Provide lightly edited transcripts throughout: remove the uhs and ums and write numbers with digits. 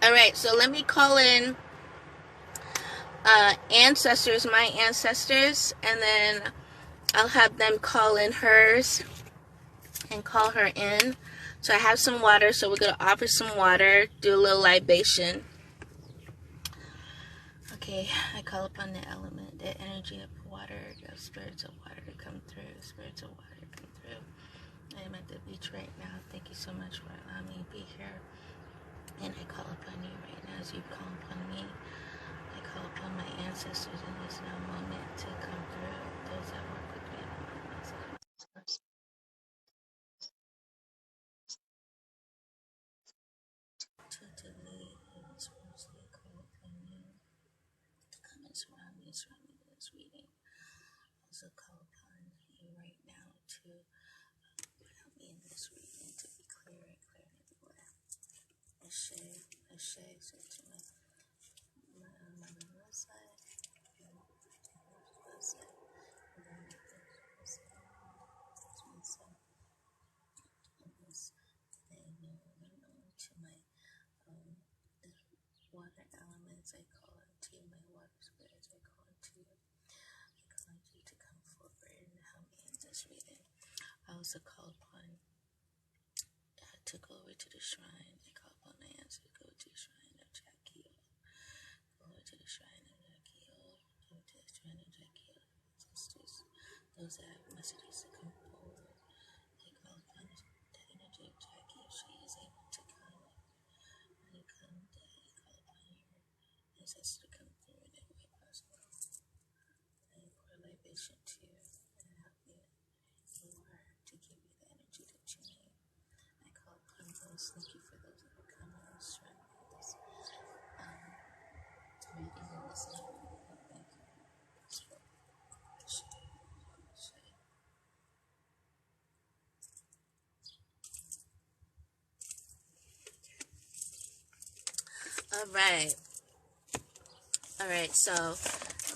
Alright, so let me call in ancestors, my ancestors, and then I'll have them call in hers and call her in. So I have some water, so we're going to offer some water, do a little libation. Okay, I call upon the element, the energy of water, the spirits of water to come through, spirits of water to come through. I am at the beach right now. Thank you so much for allowing me to be here. And I call upon you right now as you call upon me. I call upon my ancestors in this now moment to come through, those that work with me. Intuitively, spiritually, I call upon you. Come and surround me in this reading. Also call upon you right now to help me in this reading to be clear and clear everywhere. Ashe, Ashe, so to my website, to my water elements, I call unto you, my water spirits, I call unto you. I call unto you to come forward and help me in this reading. I also call upon to go over to the shrine. I call upon my answer to go to the shrine of Jackie. Go over to the shrine of Jackie. Go to the shrine of Jackie. Sisters, those that have messages to come forward. I call upon the energy of Jackie if she is able to come. I call upon your ancestors to come through in any way possible. I pour libation to you and help you who are to give you the energy that you need. I call upon those. Thank you for those that will come on this shrine with this reading and listening. Thank you. All right, so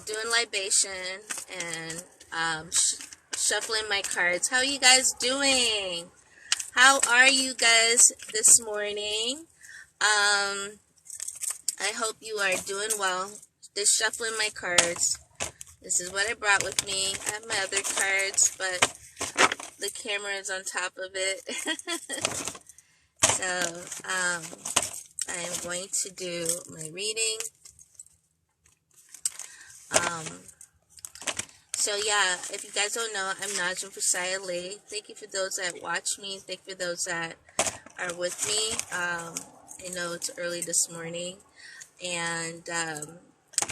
doing libation and shuffling my cards. How are you guys doing? How are you guys this morning? I hope you are doing well. Just shuffling my cards. This is what I brought with me. I have my other cards, but the camera is on top of it. So, I am going to do my reading. So yeah, if you guys don't know, I'm Najim Fasaya Lee. Thank you for those that watch me. Thank you for those that are with me. I know it's early this morning, and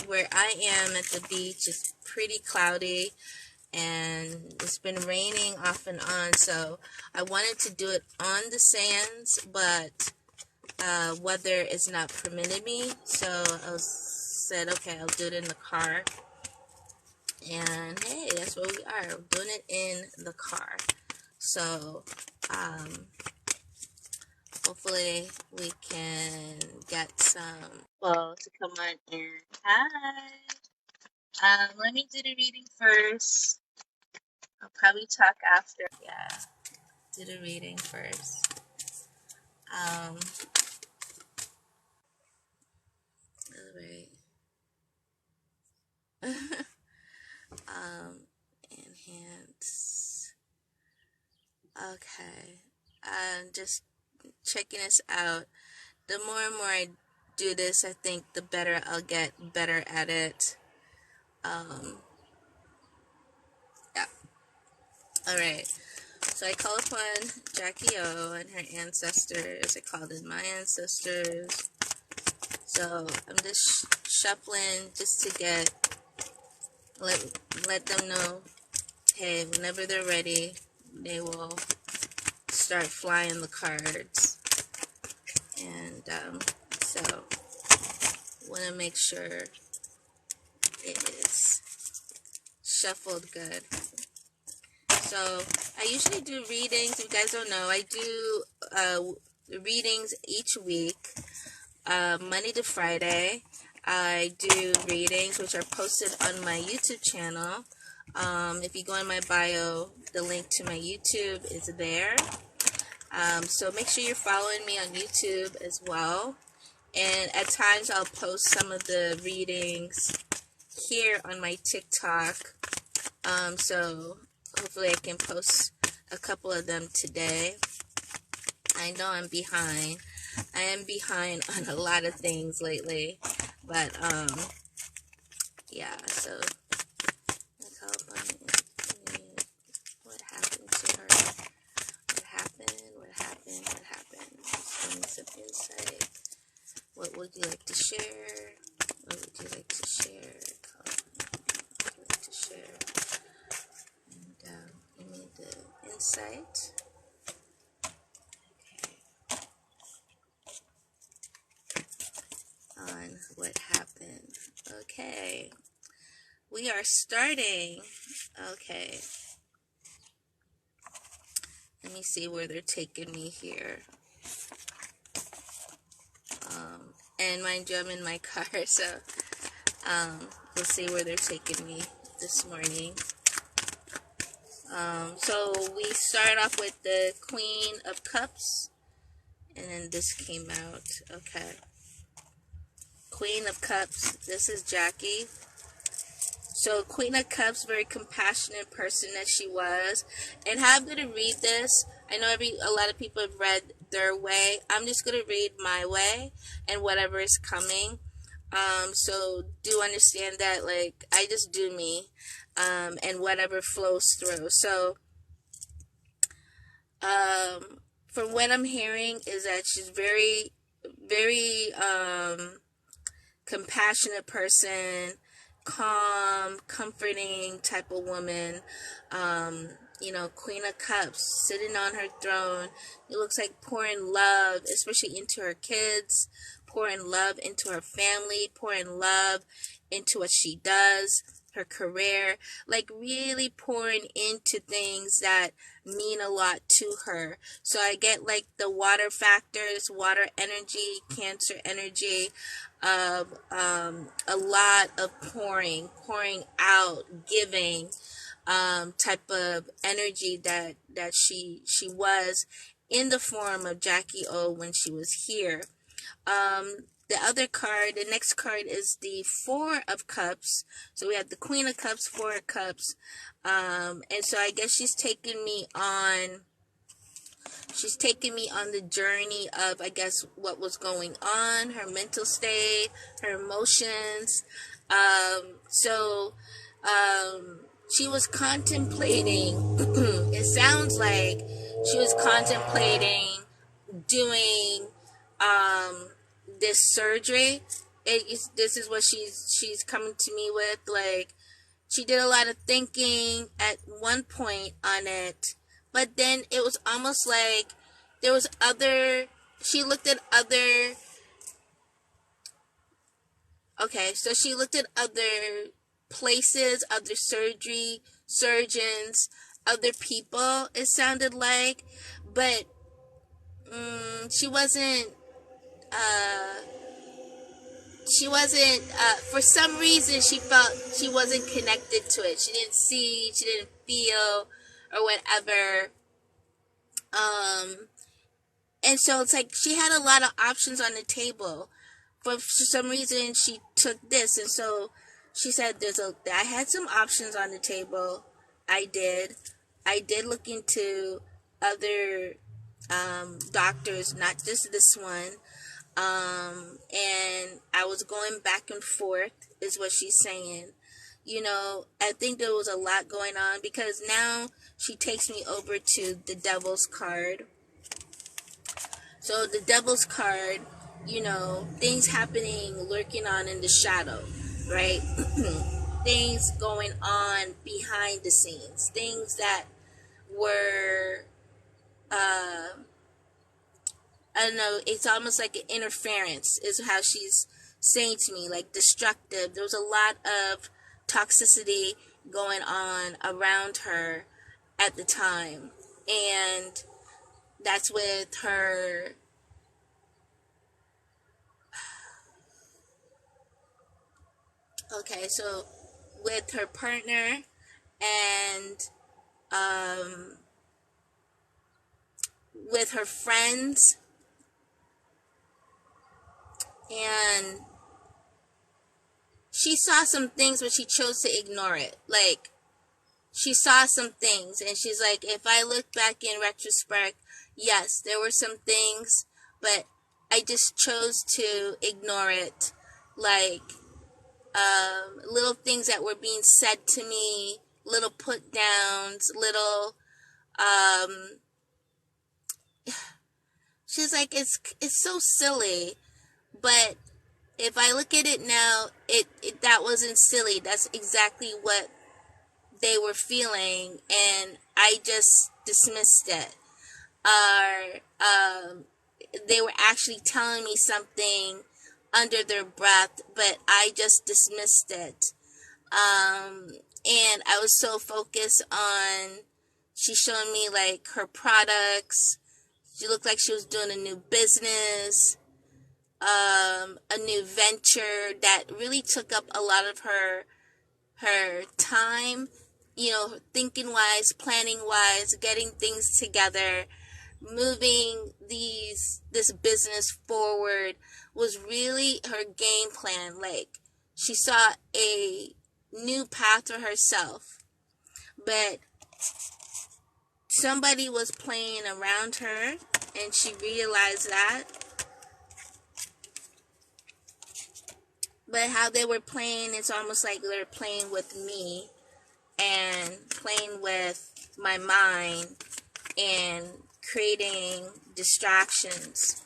where I am at the beach is pretty cloudy, and it's been raining off and on, so I wanted to do it on the sands, but weather is not permitting me, so I said, okay, I'll do it in the car. And hey, that's where we are. We're doing it in the car. So, hopefully we can get some people to come on in. Hi. Let me do the reading first. I'll probably talk after. Yeah, do the reading first. All right. Enhance. Okay. Just checking this out. The more and more I do this, I think the better I'll get better at it. Yeah. Alright. So I call upon Jackie O and her ancestors. I called in my ancestors. So I'm just shuffling just to let them know, hey, whenever they're ready, they will start flying the cards. And so want to make sure it is shuffled good. So I usually do readings. If you guys don't know, I do readings each week, Monday to Friday. I do readings which are posted on my YouTube channel. If you go in my bio, the link to my YouTube is there. So make sure you're following me on YouTube as well. And at times I'll post some of the readings here on my TikTok. So hopefully I can post a couple of them today. I know I'm behind. I am behind on a lot of things lately. But, yeah, so let's help on what happened to her. What happened? What happened? What happened? Just give me some insight. What would you like to share? What would you like to share? What would you like to share? And give me the insight. On what happened. Okay. We are starting. Okay. Let me see where they're taking me here. And mind you, I'm in my car, so we'll see where they're taking me this morning. So we start off with the Queen of Cups, and then this came out. Okay. Queen of Cups. This is Jackie. So Queen of Cups, very compassionate person that she was. And how I'm going to read this, I know a lot of people have read their way. I'm just going to read my way and whatever is coming. So do understand that, like, I just do me, and whatever flows through. So, from what I'm hearing is that she's very, very, compassionate person, calm, comforting type of woman. Queen of Cups, sitting on her throne. It looks like pouring love, especially into her kids, pouring love into her family, pouring love into what she does, her career, like really pouring into things that mean a lot to her. So I get like the water factors, water energy, Cancer energy, of a lot of pouring out, giving, type of energy that she was in the form of Jackie O when she was here. The other card, the next card is the Four of Cups. So we have the Queen of Cups, Four of Cups. And so I guess she's taking me on the journey of, I guess, what was going on, her mental state, her emotions. She was contemplating, it sounds like she was contemplating doing this surgery. This is what she's coming to me with. Like, she did a lot of thinking at one point on it, but then it was almost like there was she looked at other, so she looked at other places, other surgeons, other people, it sounded like, but she wasn't, for some reason, she felt she wasn't connected to it. She didn't see, she didn't feel, or whatever. And so it's like she had a lot of options on the table. For some reason, she took this. And so she said, I had some options on the table. I did look into other doctors, not just this one. And I was going back and forth, is what she's saying. I think there was a lot going on, because now she takes me over to the Devil's card. So the Devil's card, things happening, lurking on in the shadow, right? Things going on behind the scenes, things that were, I don't know, it's almost like an interference is how she's saying to me, like destructive. There was a lot of toxicity going on around her at the time. And that's with her, so with her partner and with her friends, And she saw some things, but she chose to ignore it. Like, she saw some things, and she's like, if I look back in retrospect, yes, there were some things, but I just chose to ignore it. Like, little things that were being said to me, little put downs, little, she's like, it's so silly, but if I look at it now, it that wasn't silly. That's exactly what they were feeling, and I just dismissed it. Or they were actually telling me something under their breath, but I just dismissed it. And I was so focused on, she showed me like her products. She looked like she was doing a new business, a new venture that really took up a lot of her time, you know, thinking wise, planning wise, getting things together, moving this business forward was really her game plan. Like, she saw a new path for herself, but somebody was playing around her, and she realized that. But how they were playing, it's almost like they're playing with me and playing with my mind and creating distractions.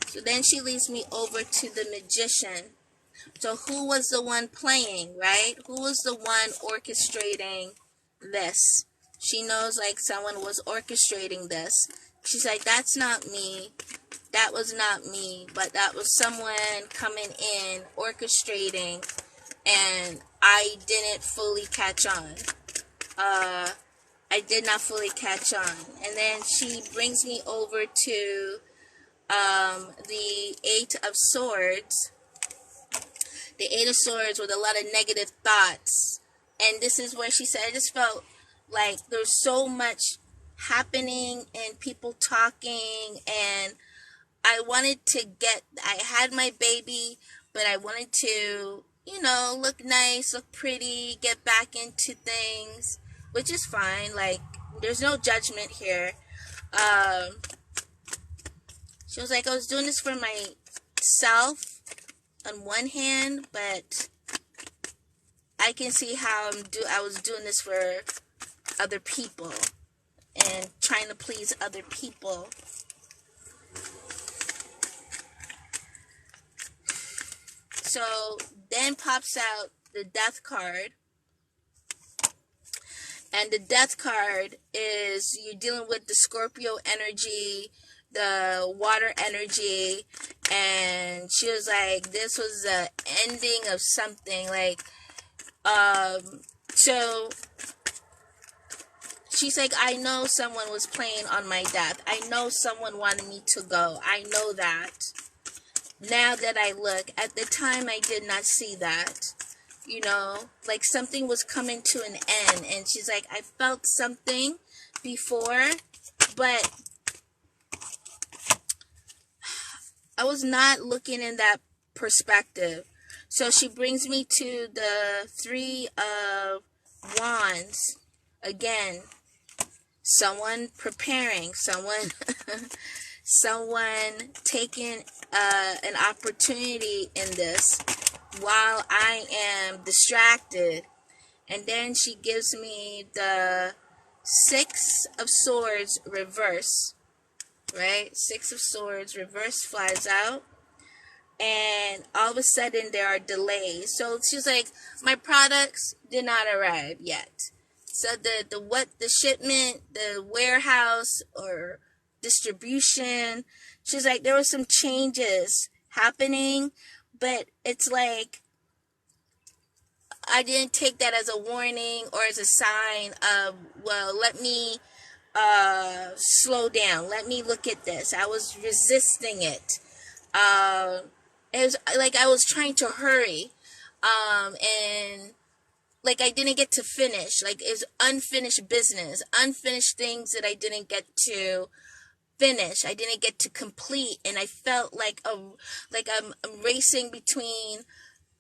So then she leads me over to the magician. So who was the one playing, right? Who was the one orchestrating this? She knows like someone was orchestrating this. She's like, that's not me. That was not me, but that was someone coming in, orchestrating, and I didn't fully catch on. I did not fully catch on. And then she brings me over to the Eight of Swords. The Eight of Swords with a lot of negative thoughts. And this is where she said, I just felt like there's so much happening and people talking, and I had my baby, but I wanted to, you know, look nice, look pretty, get back into things, which is fine. Like, there's no judgment here. She was like, I was doing this for myself on one hand, but I can see how I was doing this for other people and trying to please other people. So then pops out the Death card. And the Death card is you're dealing with the Scorpio energy, the water energy. And she was like, this was the ending of something. Like, so she's like, I know someone was playing on my death. I know someone wanted me to go. I know that. Now that I look, at the time I did not see that. You know, like something was coming to an end. And she's like, I felt something before, but I was not looking in that perspective. So she brings me to the Three of Wands. Again, someone preparing, someone taking an opportunity in this while I am distracted. And then she gives me the Six of Swords reverse, right? Six of Swords reverse flies out, and all of a sudden there are delays. So she's like, my products did not arrive yet. So the shipment, the warehouse or distribution, she's like, there were some changes happening, but it's like I didn't take that as a warning or as a sign of, well, let me slow down. Let me look at this. I was resisting it. It was like I was trying to hurry. And like I didn't get to finish. Like it was unfinished business, unfinished things that I didn't get to finish. I didn't get to complete, and I felt like I'm racing between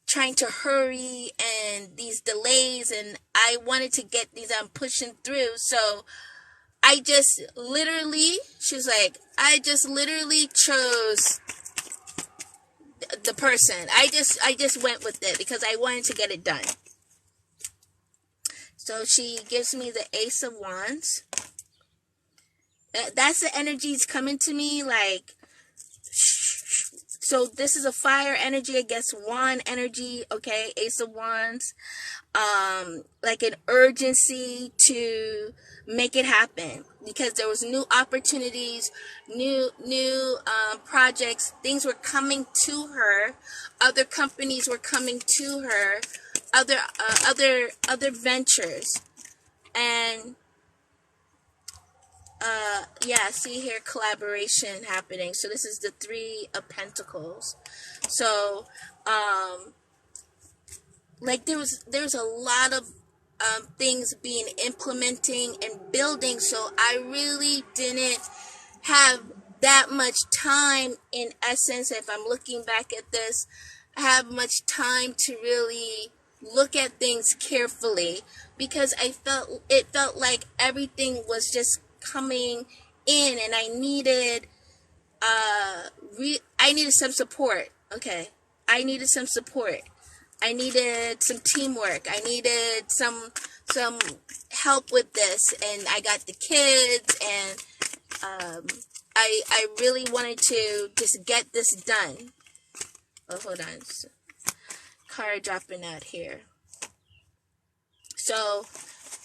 trying to hurry and these delays, and I wanted to get these. I'm pushing through, so I just literally, she's like, I just literally chose the person. I just went with it because I wanted to get it done. So she gives me the Ace of Wands. That's the energies coming to me, like, so this is a fire energy against wand energy, okay? Ace of Wands. Like an urgency to make it happen, because there was new opportunities, new projects, things were coming to her, other companies were coming to her, other ventures, and yeah, see here, collaboration happening. So this is the Three of Pentacles. So like there was a lot of things being implementing and building, so I really didn't have that much time, in essence, if I'm looking back at this, have much time to really look at things carefully, because it felt like everything was just coming in, and I needed some support. Okay, I needed some support. I needed some teamwork. I needed some help with this, and I got the kids, and I really wanted to just get this done. Oh, hold on. Card dropping out here. So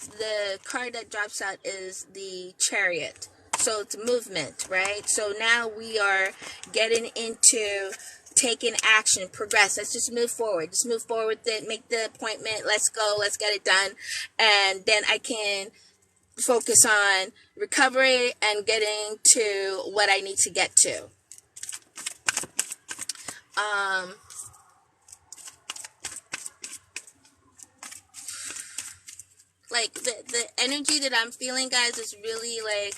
the card that drops out is the Chariot. So it's movement, right? So now we are getting into taking action, progress. Let's just move forward. Just move forward with it, make the appointment. Let's go. Let's get it done. And then I can focus on recovery and getting to what I need to get to. Like the energy that I'm feeling, guys, is really like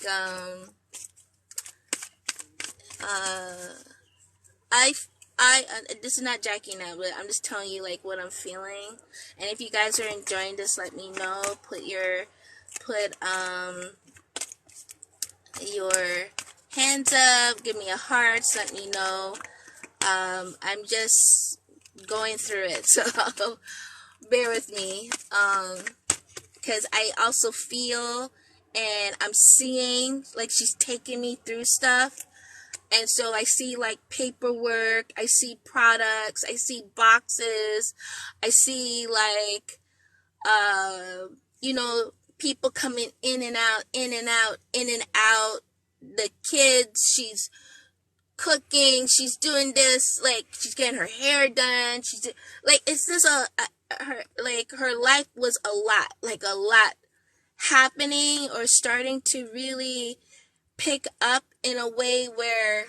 this is not jacking out, but I'm just telling you like what I'm feeling. And if you guys are enjoying this, let me know. Put your hands up, give me a heart, let me know. I'm just going through it, so bear with me, because I also feel and I'm seeing like she's taking me through stuff. And so I see like paperwork, I see products, I see boxes, I see like, people coming in and out, in and out, in and out. The kids, she's cooking, she's doing this, like she's getting her hair done. She's like, it's just her life was a lot happening, or starting to really pick up in a way where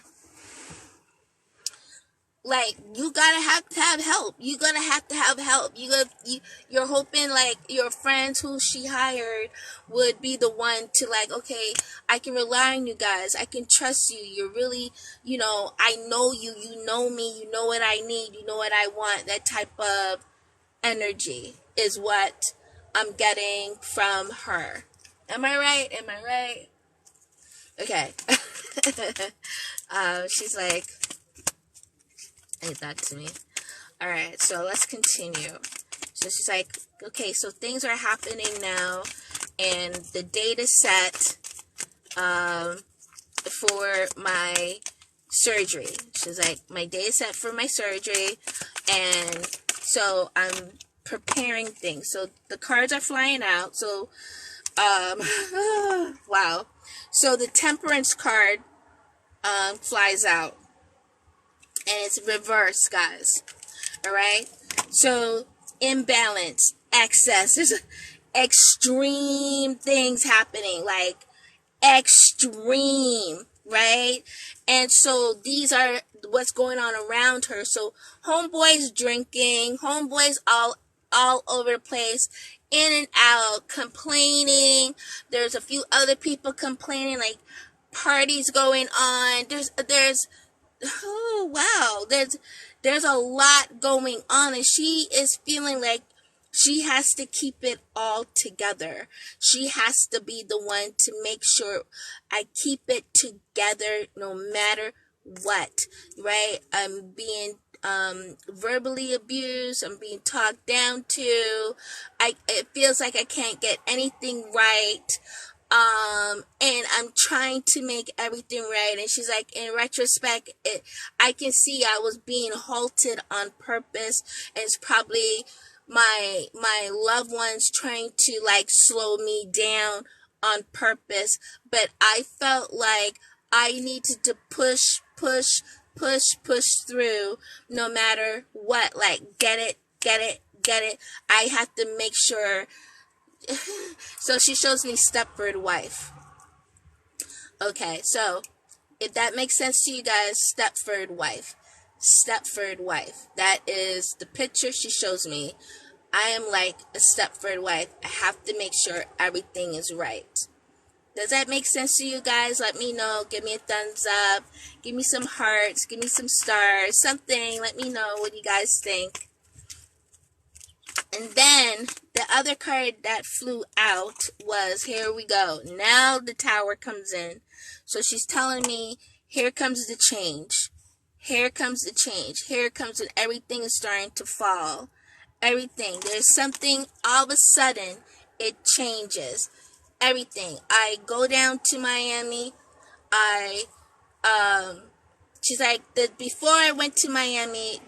like you gotta have to have help. You gotta have to have help. You're hoping like your friends who she hired would be the one to like, okay, I can rely on you guys. I can trust you. You're really, I know you. You know me. You know what I need. You know what I want. That type of energy is what I'm getting from her. Am I right? Am I right? Okay. She's like, ain't that to me. Alright, so let's continue. So she's like, okay, so things are happening now, and the date is set for my surgery. She's like, my day is set for my surgery, and so I'm preparing things. So the cards are flying out. So wow. So the Temperance card flies out, and it's reversed, guys. All right. So imbalance, excess. There's extreme things happening, like extreme, right? And so these are what's going on around her. So homeboy's drinking, homeboy's all over the place, in and out, complaining. There's a few other people complaining, like, parties going on. There's oh wow, there's a lot going on, and she is feeling like she has to keep it all together. She has to be the one to make sure I keep it together no matter what, right? I'm being verbally abused. I'm being talked down to. It feels like I can't get anything right. And I'm trying to make everything right. And she's like, in retrospect, I can see I was being halted on purpose. And it's probably my loved ones trying to like slow me down on purpose. But I felt like I needed to push through no matter what. Like, get it. I have to make sure. So she shows me Stepford Wife. Okay, so if that makes sense to you guys, Stepford Wife. That is the picture she shows me. I am like a Stepford wife. I have to make sure everything is right. Does that make sense to you guys? Let me know. Give me a thumbs up. Give me some hearts. Give me some stars. Something. Let me know what you guys think. And then the other card that flew out was, here we go. Now the Tower comes in. So she's telling me, here comes the change. Here comes the change. Here comes when everything is starting to fall. Everything. There's something, all of a sudden, it changes. Everything. I go down to Miami. She's like, before I went to Miami,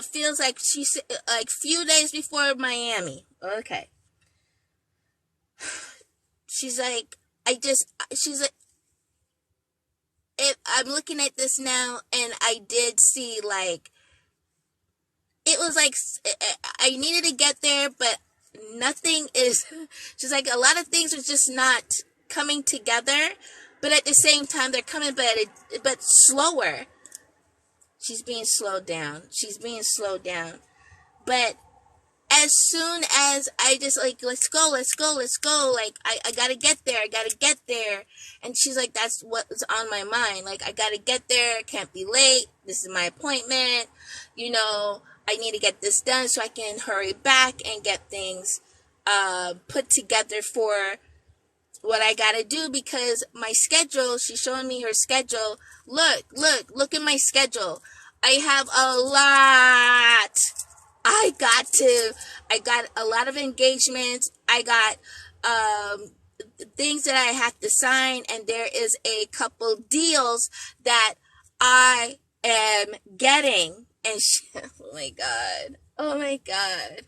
feels like she's like few days before Miami. Okay. She's like, I'm looking at this now, and I did see like, it was like, I needed to get there, but nothing is, she's like, a lot of things are just not coming together, but at the same time, they're coming, but slower. She's being slowed down. But as soon as I just like, let's go. Like, I gotta get there. And she's like, that's what's on my mind. Like, I gotta get there. Can't be late. This is my appointment. I need to get this done so I can hurry back and get things put together for what I gotta do, because my schedule, she's showing me her schedule. Look at my schedule. I have a lot. I got a lot of engagements. I got things that I have to sign, and there is a couple deals that I am getting. And oh my God.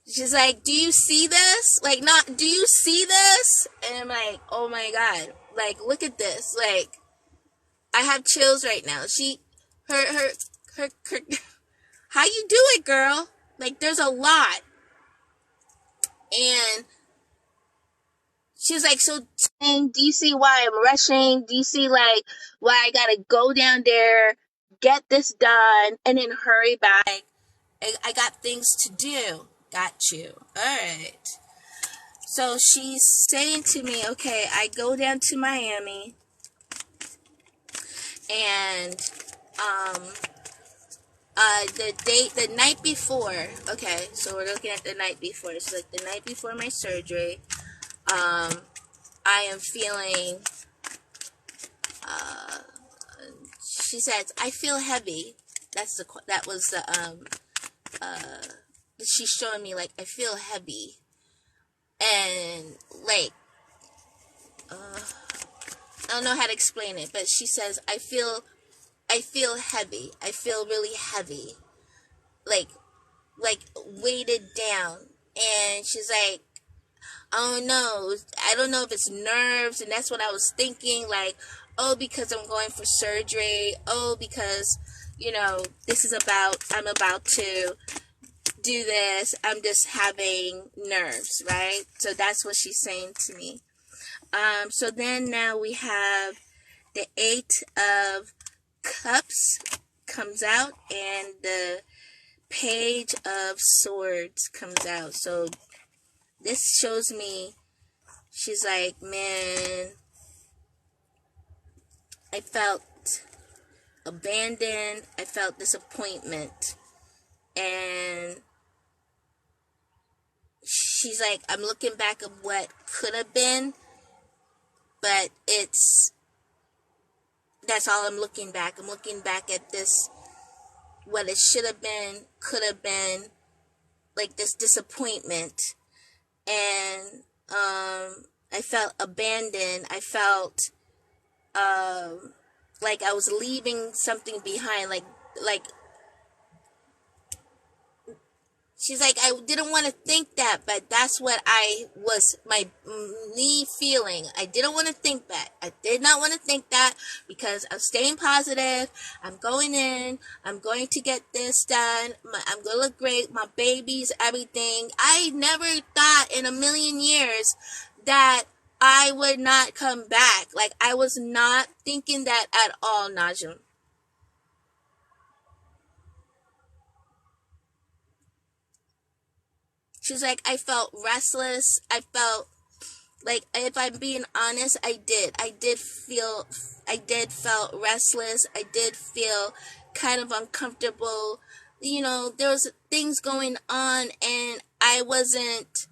She's like, do you see this? Like, do you see this? And I'm like, oh my God. Like, look at this. Like, I have chills right now. Her how you do it, girl? Like, there's a lot. And she's like, so do you see why I'm rushing? Do you see, like, why I gotta go down there, get this done, and then hurry back? I got things to do. Got you. All right. So she's saying to me, okay, I go down to Miami, and the night before, okay, so we're looking at the night before. It's like the night before my surgery. I am feeling, she says, I feel heavy. That was she's showing me, like, I feel heavy. And, like, I don't know how to explain it, but she says, I feel heavy. I feel really heavy. Like weighted down. And she's like, I don't know if it's nerves. And that's what I was thinking. Like, oh, because I'm going for surgery. Oh, because, I'm about to do this. I'm just having nerves, right? So that's what she's saying to me. So then now we have the 8 of Cups comes out, and the Page of Swords comes out. So this shows me, she's like, man, I felt abandoned. I felt disappointment. And she's like, I'm looking back at what could have been, but that's all I'm looking back. I'm looking back at this, what it should have been, could have been, like this disappointment. And I felt abandoned. I felt like I was leaving something behind. Like she's like, I didn't want to think that, but that's what me feeling. I didn't want to think that. I did not want to think that because I'm staying positive. I'm going in. I'm going to get this done. I'm going to look great. My babies, everything. I never thought in a million years that I would not come back. Like, I was not thinking that at all, Najum. She's like, I felt restless. I felt like, if I'm being honest, I did felt restless. I did feel kind of uncomfortable. You know, there was things going on and I wasn't.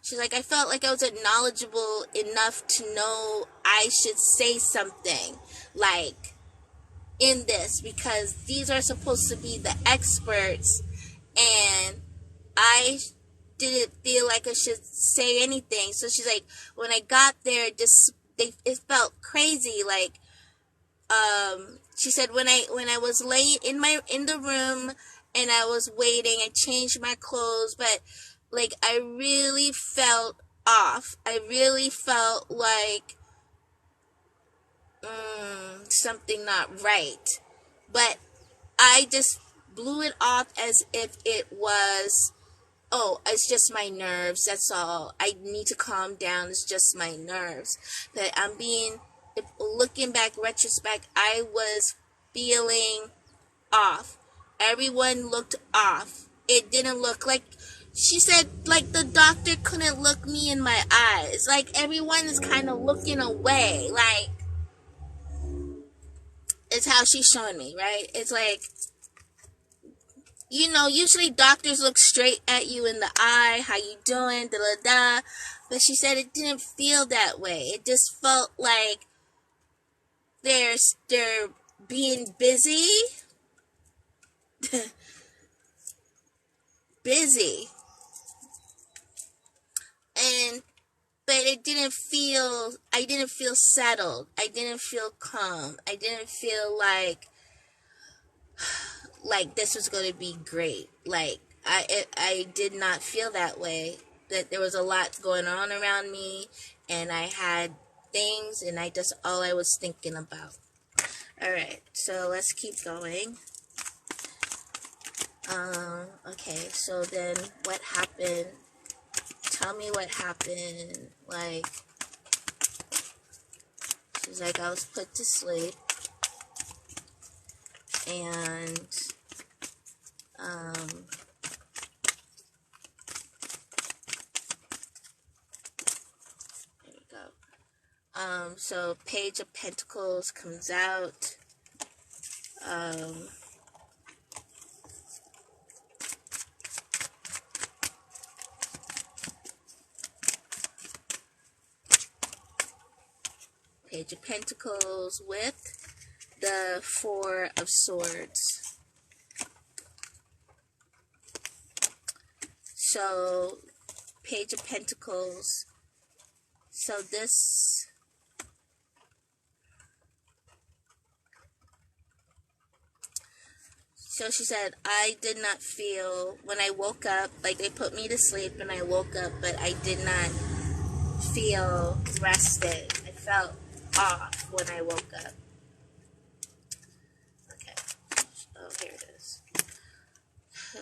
She's like, I felt like I wasn't knowledgeable enough to know I should say something like in this, because these are supposed to be the experts and I didn't feel like I should say anything. So she's like, when I got there, it felt crazy. Like, she said, when I was late in the room and I was waiting, I changed my clothes, but like, I really felt off. I really felt like something not right. But I just blew it off as if it was, oh, it's just my nerves, that's all. I need to calm down, it's just my nerves. But looking back, retrospect, I was feeling off. Everyone looked off. It didn't look like, she said, like the doctor couldn't look me in my eyes. Like, everyone is kind of looking away. Like, it's how she's showing me, right? It's like, you know, usually doctors look straight at you in the eye, how you doing, da-da-da. But she said it didn't feel that way. It just felt like they're being busy. Busy. But I didn't feel settled. I didn't feel calm. I didn't feel like this was going to be great. Like, I did not feel that way. That there was a lot going on around me, and I had things, and all I was thinking about. Alright, so let's keep going. Okay, so then what happened? Tell me what happened. Like, she's like, I was put to sleep, and there we go. So Page of Pentacles comes out. Page of Pentacles with the Four of Swords. So, Page of Pentacles. So this, so she said, I did not feel, when I woke up, like they put me to sleep and I woke up, but I did not feel rested. I felt off when I woke up. Okay. Oh, here it is.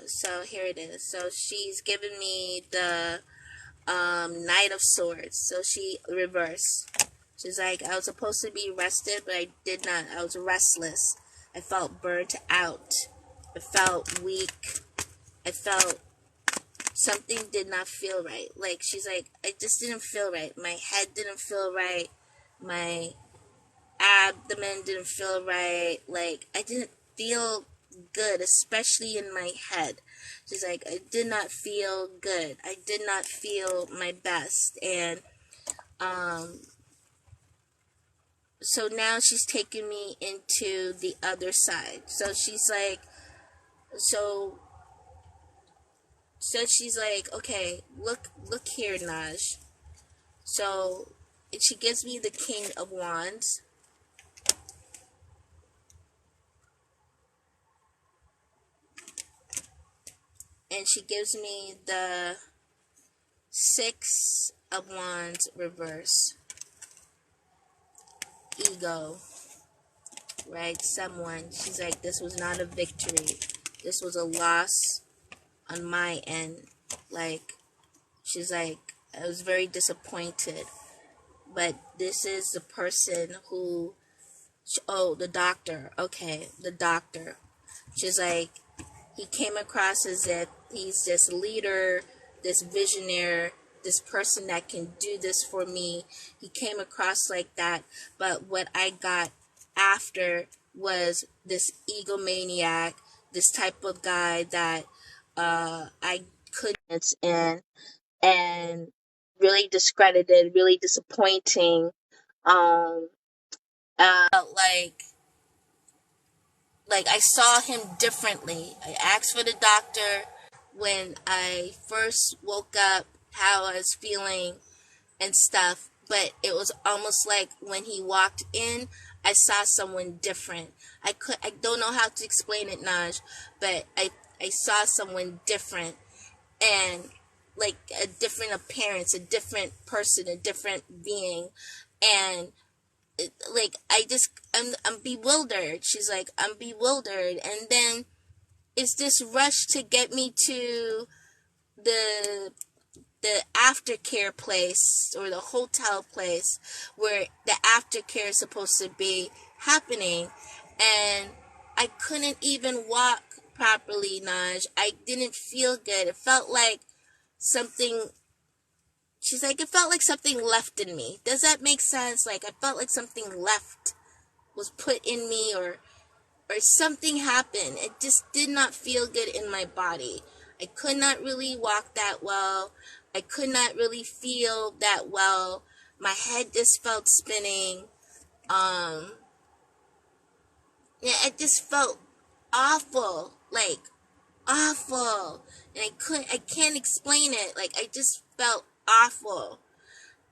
So here it is. So she's given me the Knight of Swords. So she reversed. She's like, I was supposed to be rested, but I did not. I was restless. I felt burnt out. I felt weak. I felt something did not feel right. Like, she's like, I just didn't feel right. My head didn't feel right. My abdomen didn't feel right. Like, I didn't feel good, especially in my head. She's like, I did not feel good. I did not feel my best. And so now she's taking me into the other side. So she's like, she's like, okay, look here, Naj. So she gives me the King of Wands. And she gives me the Six of Wands reverse. Ego. Right? Someone. She's like, this was not a victory. This was a loss on my end. Like, she's like, I was very disappointed. But this is the person who, oh, the doctor. Okay, the doctor. She's like, he came across as if he's this leader, this visionary, this person that can do this for me. He came across like that, but what I got after was this egomaniac, this type of guy that I couldn't in, and really discredited, really disappointing. Like I saw him differently. I asked for the doctor when I first woke up, how I was feeling and stuff, but it was almost like when he walked in, I saw someone different. I don't know how to explain it, Naj, but I saw someone different, and like a different appearance, a different person, a different being, and like I'm bewildered. She's like, I'm bewildered. And then it's this rush to get me to the aftercare place or the hotel place where the aftercare is supposed to be happening, and I couldn't even walk properly, Naj. I didn't feel good. It felt like something. She's like, it felt like something left in me. Does that make sense? Like, I felt like something left was put in me, or something happened. It just did not feel good in my body. I could not really walk that well. I could not really feel that well. My head just felt spinning. Yeah, it just felt awful. Like, awful. And I can't explain it. Like, I just felt awful.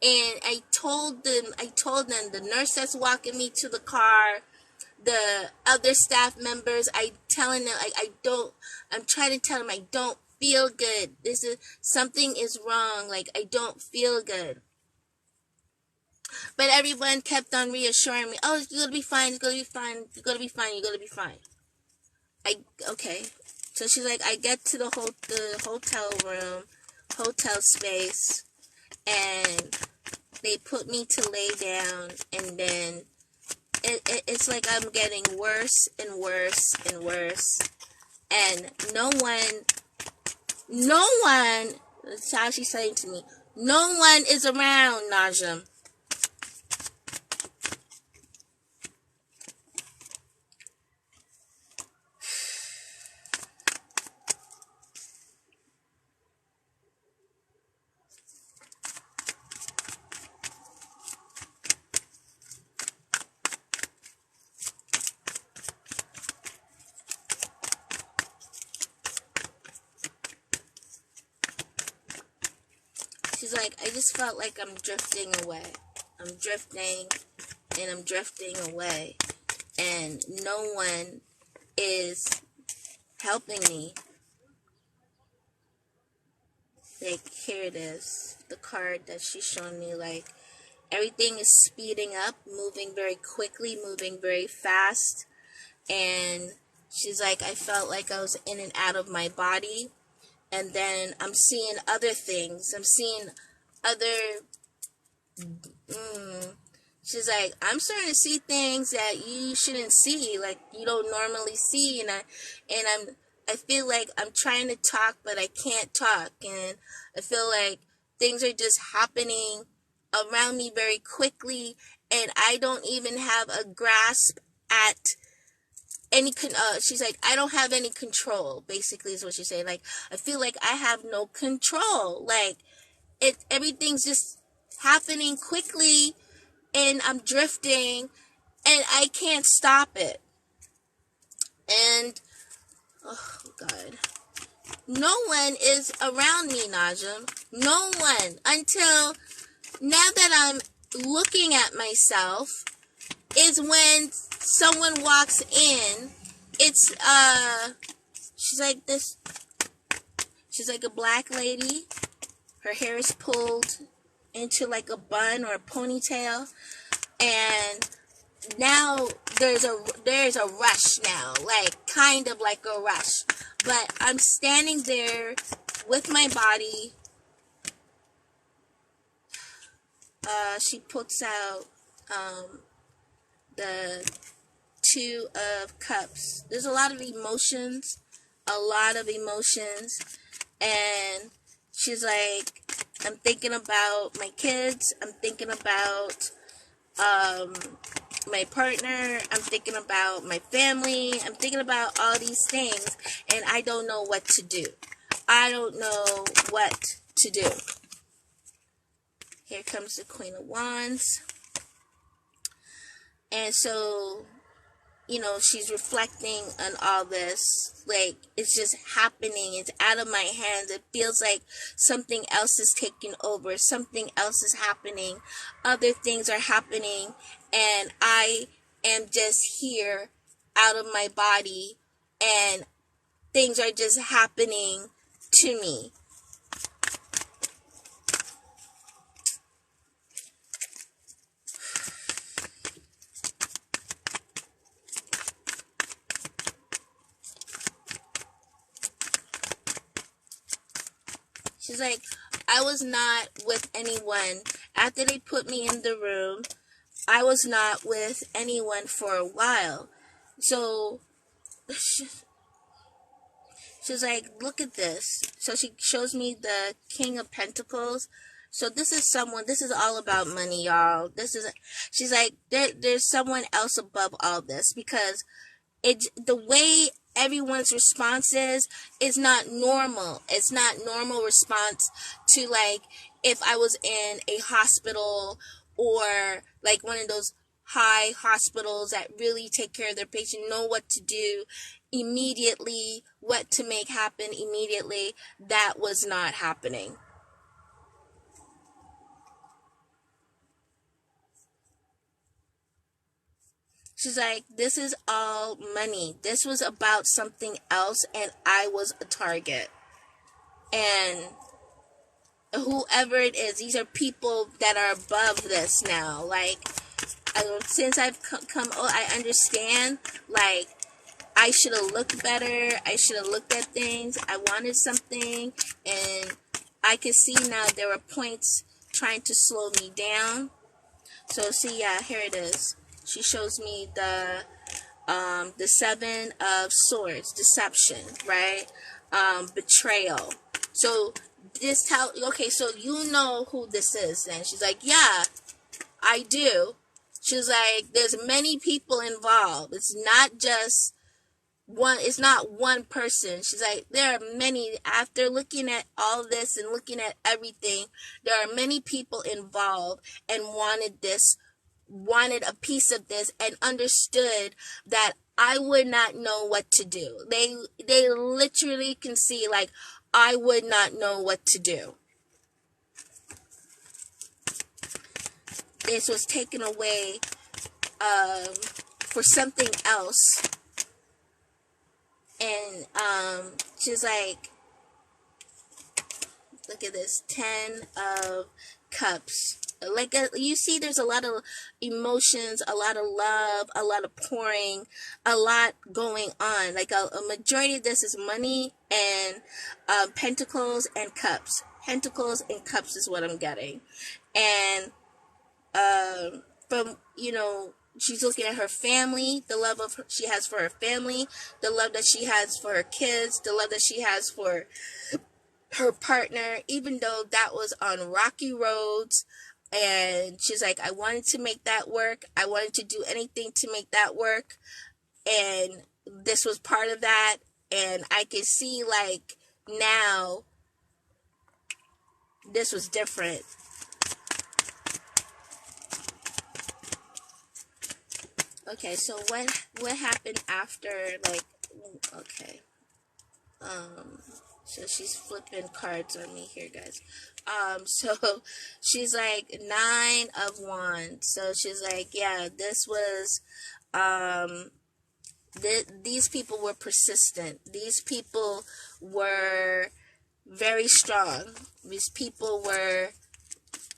And I told them, the nurse that's walking me to the car, the other staff members, I'm trying to tell them I don't feel good. Something is wrong. Like, I don't feel good. But everyone kept on reassuring me, oh, you're going to be fine, you're going to be fine, you're going to be fine, you're going to be fine. Okay. So she's like, I get to the hotel room, hotel space, and they put me to lay down, and then it's like I'm getting worse and worse and worse, and no one, that's how she's saying to me, no one is around, Najim. She's like, I just felt like I'm drifting away. I'm drifting, and I'm drifting away, and no one is helping me. Like, here it is, the card that she's showing me. Like, everything is speeding up, moving very quickly, moving very fast, and she's like, I felt like I was in and out of my body. And then I'm seeing other things. I'm seeing other She's like, I'm starting to see things that you shouldn't see, like you don't normally see, and I feel like I'm trying to talk, but I can't talk, and I feel like things are just happening around me very quickly, and I don't even have a grasp at any she's like, I don't have any control, basically is what she's saying. Like, I feel like I have no control. Like, everything's just happening quickly, and I'm drifting, and I can't stop it. And, oh, God. No one is around me, Najim. No one. Until now that I'm looking at myself is when someone walks in. It's, she's like this, she's like a black lady. Her hair is pulled into like a bun or a ponytail. And now there's a rush now, like kind of like a rush. But I'm standing there with my body. She puts out the 2 of cups. There's a lot of emotions, and she's like, I'm thinking about my kids, I'm thinking about my partner, I'm thinking about my family, I'm thinking about all these things, and I don't know what to do. I don't know what to do. Here comes the Queen of Wands. And so, you know, she's reflecting on all this. Like, it's just happening. It's out of my hands. It feels like something else is taking over. Something else is happening. Other things are happening. And I am just here out of my body. And things are just happening to me. She's like, I was not with anyone. After they put me in the room, I was not with anyone for a while. So, she's like, look at this. So she shows me the King of Pentacles. So this is all about money, y'all. She's like, there's someone else above all this, because the way everyone's response is not normal. It's not normal response to, like, if I was in a hospital or like one of those high hospitals that really take care of their patient, know what to do immediately, what to make happen immediately. That was not happening. She's like, this is all money. This was about something else, and I was a target. And whoever it is, these are people that are above this now. Like, since I've come, I understand, like, I should have looked better. I should have looked at things. I wanted something, and I can see now there were points trying to slow me down. So, see, yeah, here it is. She shows me the 7 of Swords, deception, right? Betrayal. So okay, so you know who this is then. She's like, yeah, I do. She's like, there's many people involved. It's not just one, it's not one person. She's like, there are many. After looking at all this and looking at everything, there are many people involved and wanted a piece of this, and understood that I would not know what to do. They literally can see, like, I would not know what to do. This was taken away for something else. And she's like, look at this, 10 of Cups. Like, you see, there's a lot of emotions, a lot of love, a lot of pouring, a lot going on. Like, a majority of this is money and pentacles and cups. Pentacles and cups is what I'm getting. And from, she's looking at her family, the love she has for her family, the love that she has for her kids, the love that she has for her partner, even though that was on rocky roads. And she's like, I wanted to make that work. I wanted to do anything to make that work. And this was part of that. And I can see, like, now this was different. Okay, so what happened after, like, okay. So she's flipping cards on me here, guys. So she's like 9 of Wands. So she's like, yeah, this was, these people were persistent. These people were very strong. These people were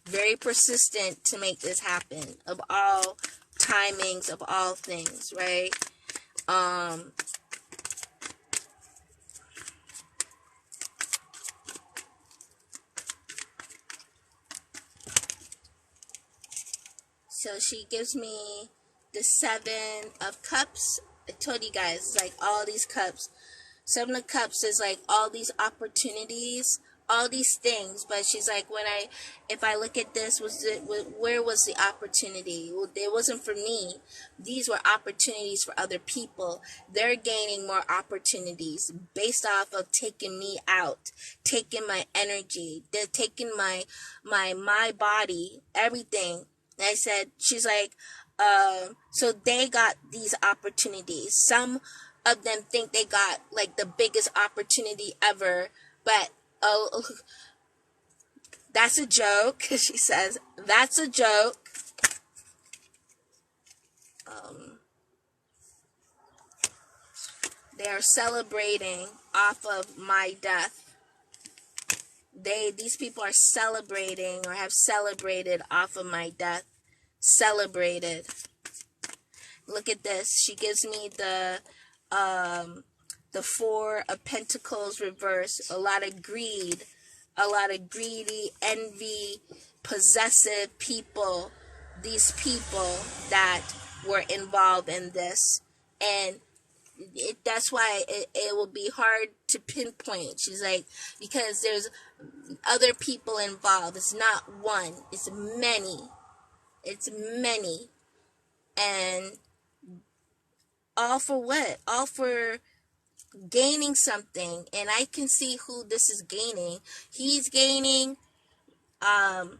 very persistent to make this happen, of all timings, of all things, right? So she gives me the 7 of Cups. I told you guys, it's like all these cups. 7 of Cups is like all these opportunities, all these things. But she's like, if I look at this, where was the opportunity? Well, it wasn't for me. These were opportunities for other people. They're gaining more opportunities based off of taking me out, taking my energy. They're taking my body, everything. And I said, she's like, so they got these opportunities. Some of them think they got like the biggest opportunity ever, but that's a joke. She says, that's a joke. They are celebrating off of my death. These people are celebrating or have celebrated off of my death. Celebrated. Look at this. She gives me the 4 of Pentacles reverse. A lot of greed, a lot of greedy, envy, possessive people. These people that were involved in this, and that's why it will be hard to pinpoint. She's like, because there's other people involved. It's not one. It's many. It's many. And all for what? All for gaining something. And I can see who this is gaining. He's gaining, and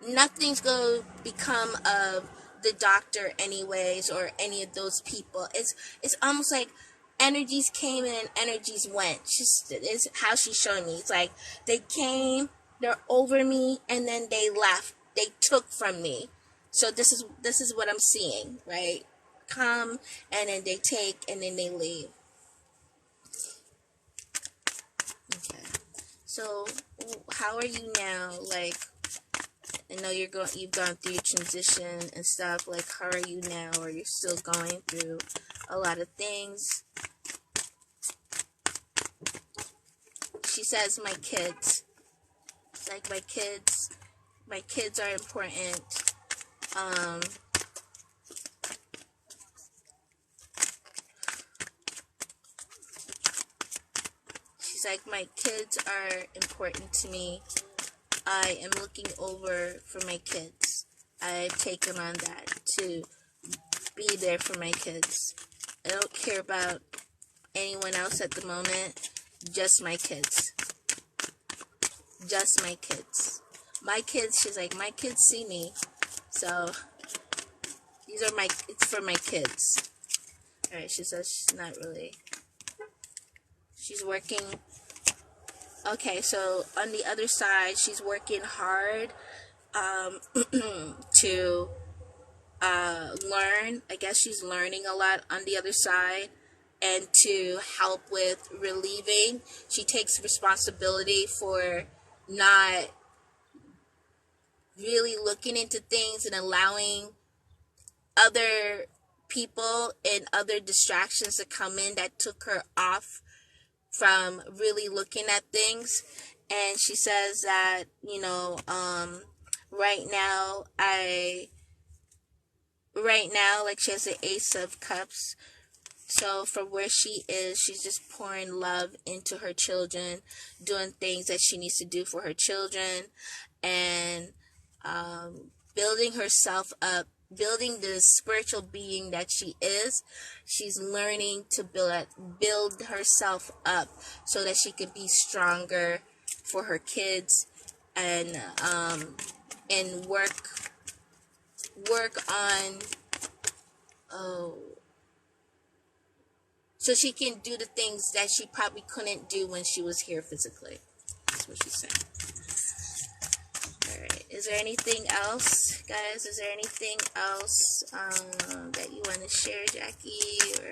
nothing's going to become of the doctor anyways, or any of those people. It's almost like energies came in and energies went. It's how she's showing me. It's like they came, they're over me, and then they left. They took from me. So this is what I'm seeing, right? Come, and then they take, and then they leave. Okay. So how are you now? Like, I know you've gone through your transition and stuff. Like, how are you now? Are you still going through a lot of things? She says, my kids. It's like, my kids are important. She's like, my kids are important to me. I am looking over for my kids. I've taken on that, to be there for my kids. I don't care about anyone else at the moment. Just my kids. Just my kids. My kids, she's like, my kids see me. So, it's for my kids. Alright, she says she's not really. She's working. Okay, so on the other side, she's working hard to learn. I guess she's learning a lot on the other side, and to help with relieving. She takes responsibility for not really looking into things and allowing other people and other distractions to come in that took her off from really looking at things. And she says that, right now I right now, like she has the Ace of Cups. So from where she is, she's just pouring love into her children, doing things that she needs to do for her children, and building herself up, building the spiritual being that she is. She's learning to build herself up so that she can be stronger for her kids, and work on, oh, so she can do the things that she probably couldn't do when she was here physically. That's what she's saying. Alright, is there anything else, guys? Is there anything else that you want to share, Jackie? Or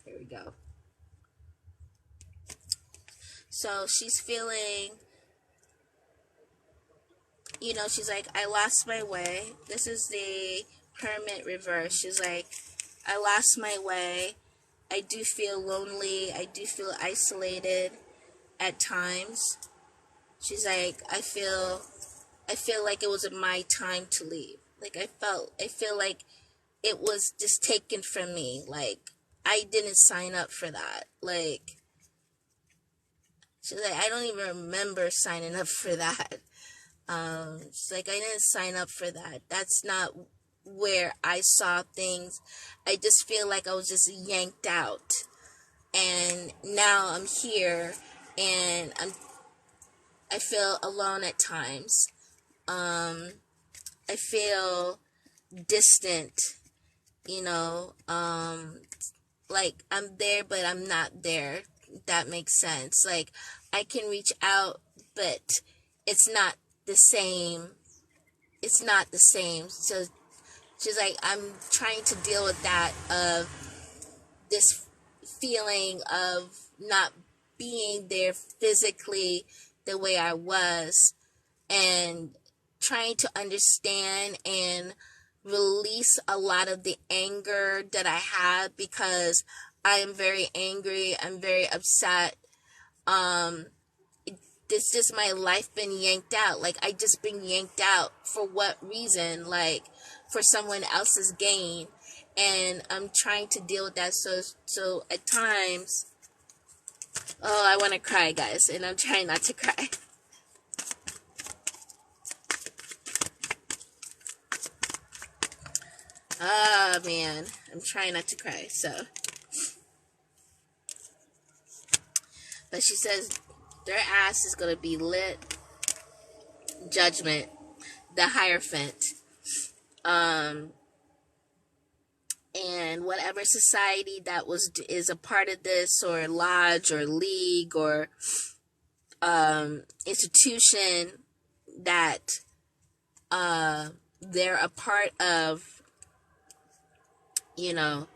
here we go. So she's feeling, she's like, I lost my way. This is the Hermit reverse. She's like, I lost my way. I do feel lonely. I do feel isolated at times. She's like, I feel like it was my time to leave. Like I feel like it was just taken from me. Like I didn't sign up for that. Like she's like, I don't even remember signing up for that. She's like, I didn't sign up for that. That's not where I saw things. I just feel like I was just yanked out. And now I'm here and I feel alone at times. I feel distant, like I'm there, but I'm not there. That makes sense. Like I can reach out, but it's not the same. It's not the same. So she's like, I'm trying to deal with that, of this feeling of not being there physically the way I was, and trying to understand and release a lot of the anger that I had, because I am very angry. I'm very upset. This just my life been yanked out. Like I just been yanked out for what reason? Like for someone else's gain. And I'm trying to deal with that. So at times, oh, I want to cry, guys, and I'm trying not to cry. Oh man, I'm trying not to cry. So, but she says their ass is gonna be lit. Judgment, the Hierophant, and whatever society that is a part of this, or lodge, or league, or institution that they're a part of, their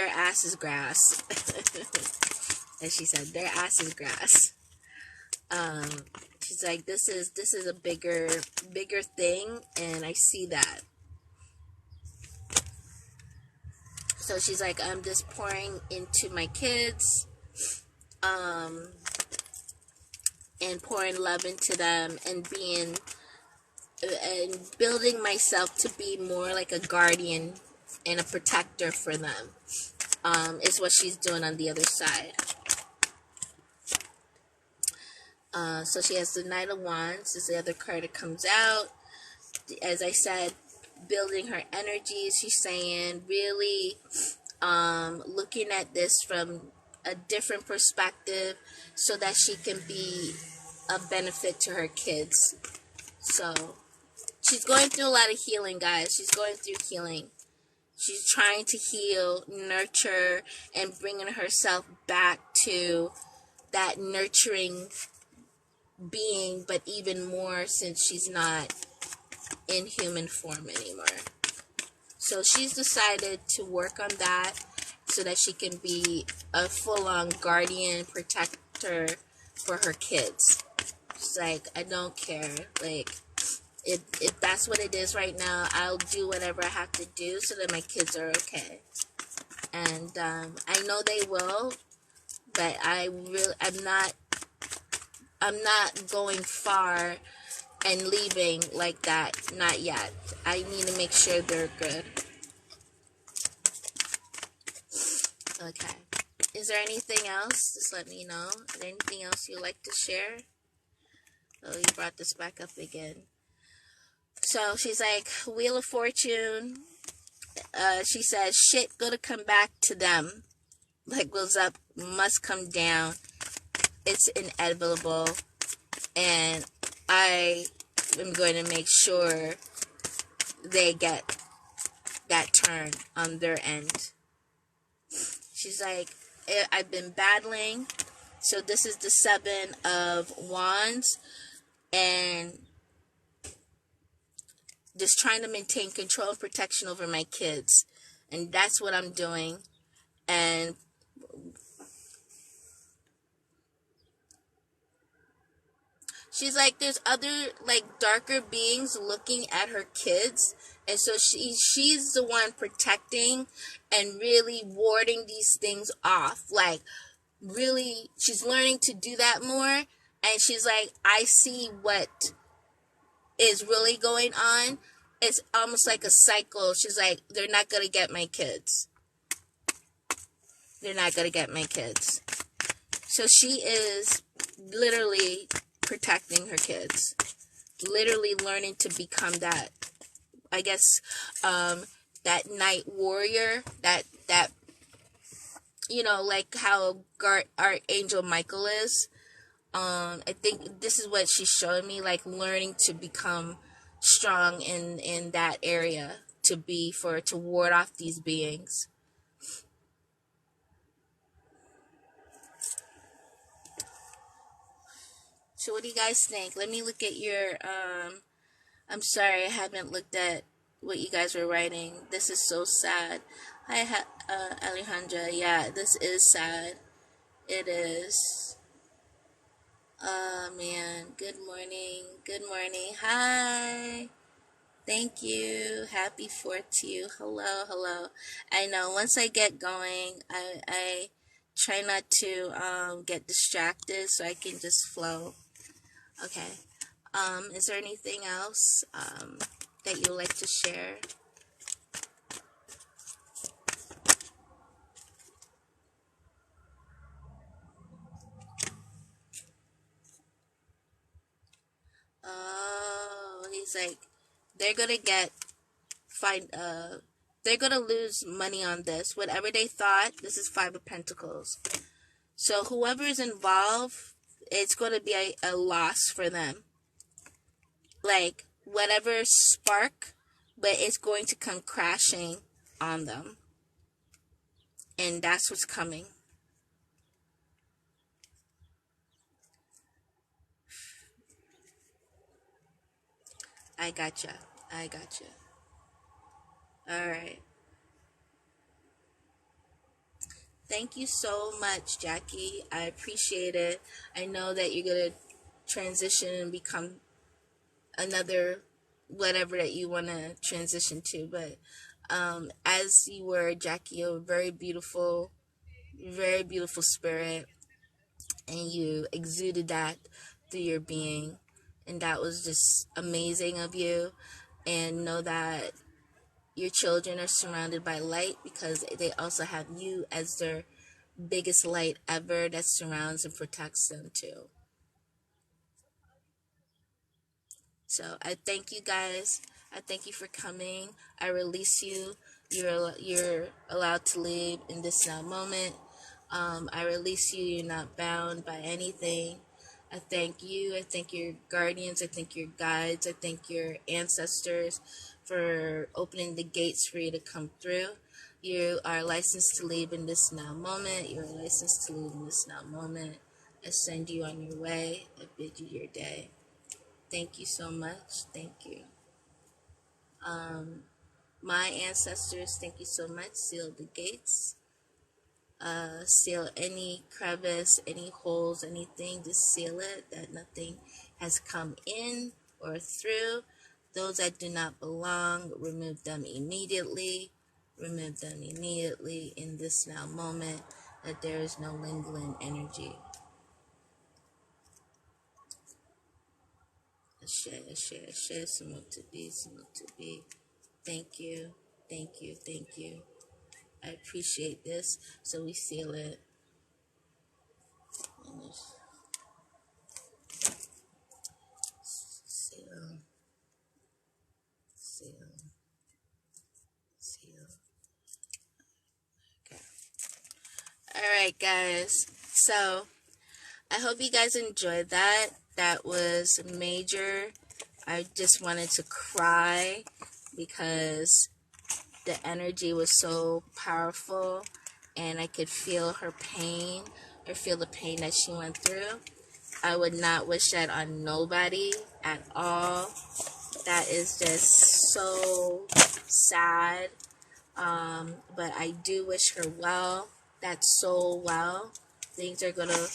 ass is grass. As she said, their ass is grass. She's like, this is a bigger thing, and I see that. So she's like, I'm just pouring into my kids, and pouring love into them, and building myself to be more like a guardian and a protector for them, is what she's doing on the other side. So she has the Knight of Wands is the other card that comes out. As I said, building her energies. She's saying really looking at this from a different perspective so that she can be a benefit to her kids. So she's going through a lot of healing, guys. She's going through healing. She's trying to heal, nurture, and bringing herself back to that nurturing being, but even more since she's not in human form anymore. So she's decided to work on that so that she can be a full-on guardian, protector for her kids. She's like, I don't care. Like, if that's what it is right now, I'll do whatever I have to do so that my kids are okay. And I know they will, but I'm not going far and leaving like that. Not yet. I need to make sure they're good. Okay. Is there anything else? Just let me know. Is there anything else you'd like to share? Oh, you brought this back up again. So she's like, Wheel of Fortune. She says, shit gonna come back to them. Like goes up, must come down. It's inevitable. And I am going to make sure they get that turn on their end. She's like, I've been battling. So this is the 7 of Wands. And just trying to maintain control and protection over my kids. And that's what I'm doing. And she's like, there's other, like, darker beings looking at her kids. And so she's the one protecting and really warding these things off. Like, really, she's learning to do that more. And she's like, I see what is really going on. It's almost like a cycle. She's like, they're not going to get my kids. They're not going to get my kids. So she is literally protecting her kids. Literally learning to become that, I guess, that night warrior. That you know, like how Archangel Michael is. I think this is what she's showing me, like learning to become strong in that area to ward off these beings. So what do you guys think? Let me look at your I'm sorry, I haven't looked at what you guys were writing. This is so sad. Hi, Alejandra. Yeah, this is sad. It is. Oh, man. Good morning. Good morning. Hi. Thank you. Happy 4th to you. Hello, hello. I know, once I get going, I try not to get distracted so I can just flow. Okay. Is there anything else that you'd like to share? Oh, he's like, they're gonna they're gonna lose money on this. Whatever they thought, this is 5 of Pentacles. So whoever is involved, it's gonna be a loss for them. Like, whatever spark, but it's going to come crashing on them. And that's what's coming. I gotcha. Alright. Thank you so much, Jackie. I appreciate it. I know that you're going to transition and become another whatever that you want to transition to. But as you were, Jackie, you're a very beautiful spirit. And you exuded that through your being. And that was just amazing of you. And know that your children are surrounded by light because they also have you as their biggest light ever that surrounds and protects them too. So I thank you guys. I thank you for coming. I release you. You're allowed to leave in this now moment. I release you. You're not bound by anything. I thank you. I thank your guardians. I thank your guides. I thank your ancestors for opening the gates for you to come through. You are licensed to leave in this now moment. You're licensed to leave in this now moment. I send you on your way. I bid you your day. Thank you so much. Thank you. My ancestors, thank you so much. Seal the gates. Seal any crevice, any holes, anything. Just seal it that nothing has come in or through. Those that do not belong, remove them immediately. Remove them immediately in this now moment, that there is no lingering energy. share. Smoke to be. Thank you. I appreciate this. So we seal it. Seal. Okay. Alright, guys. So I hope you guys enjoyed that. That was major. I just wanted to cry because the energy was so powerful and I could feel her pain or feel the pain that she went through. I would not wish that on nobody at all. That is just so sad. But I do wish her well. That's so well. Things are going to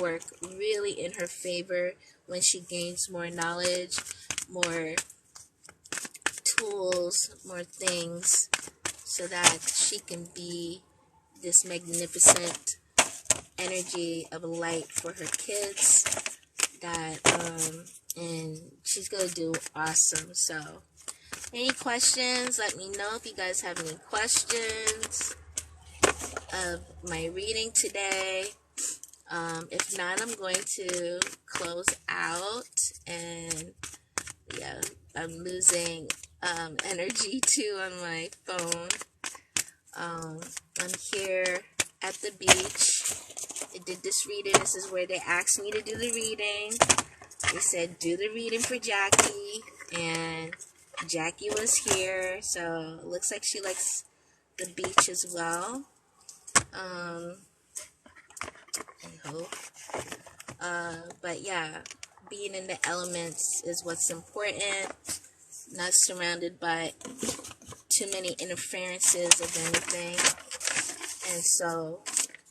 work really in her favor when she gains more knowledge, more tools, more things, so that she can be this magnificent energy of light for her kids. And she's going to do awesome. So any questions, let me know if you guys have any questions of my reading today. If not, I'm going to close out. And yeah, I'm losing energy too on my phone. I'm here at the beach. I did this reading. This is where they asked me to do the reading. They said do the reading for Jackie, and Jackie was here, so it looks like she likes the beach as well. I hope. But yeah, being in the elements is what's important. Not surrounded by too many interferences of anything. And so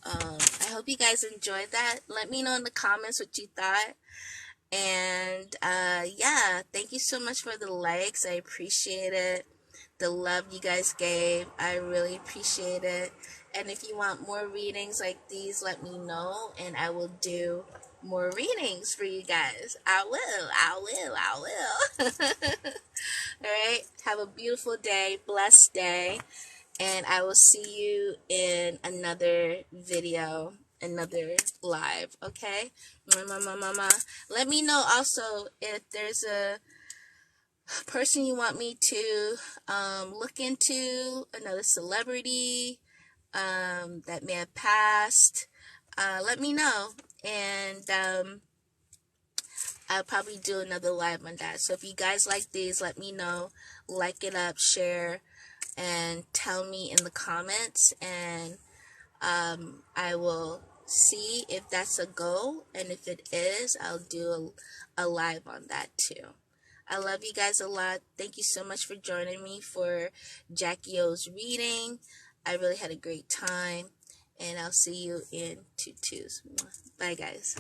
I hope you guys enjoyed that. Let me know in the comments what you thought. And yeah, thank you so much for the likes. I appreciate it. The love you guys gave, I really appreciate it. And if you want more readings like these, let me know, and I will do more readings for you guys. I will. Alright, have a beautiful day, blessed day, and I will see you in another video, another live, okay? Mama. Let me know also if there's a person you want me to look into, another celebrity that may have passed. Let me know, and I'll probably do another live on that. So if you guys like these, let me know, like it up, share, and tell me in the comments, and I will see if that's a go, and if it is, I'll do a live on that too. I love you guys a lot. Thank you so much for joining me for Jackie O's reading. I really had a great time, and I'll see you in 2-2s. Bye, guys.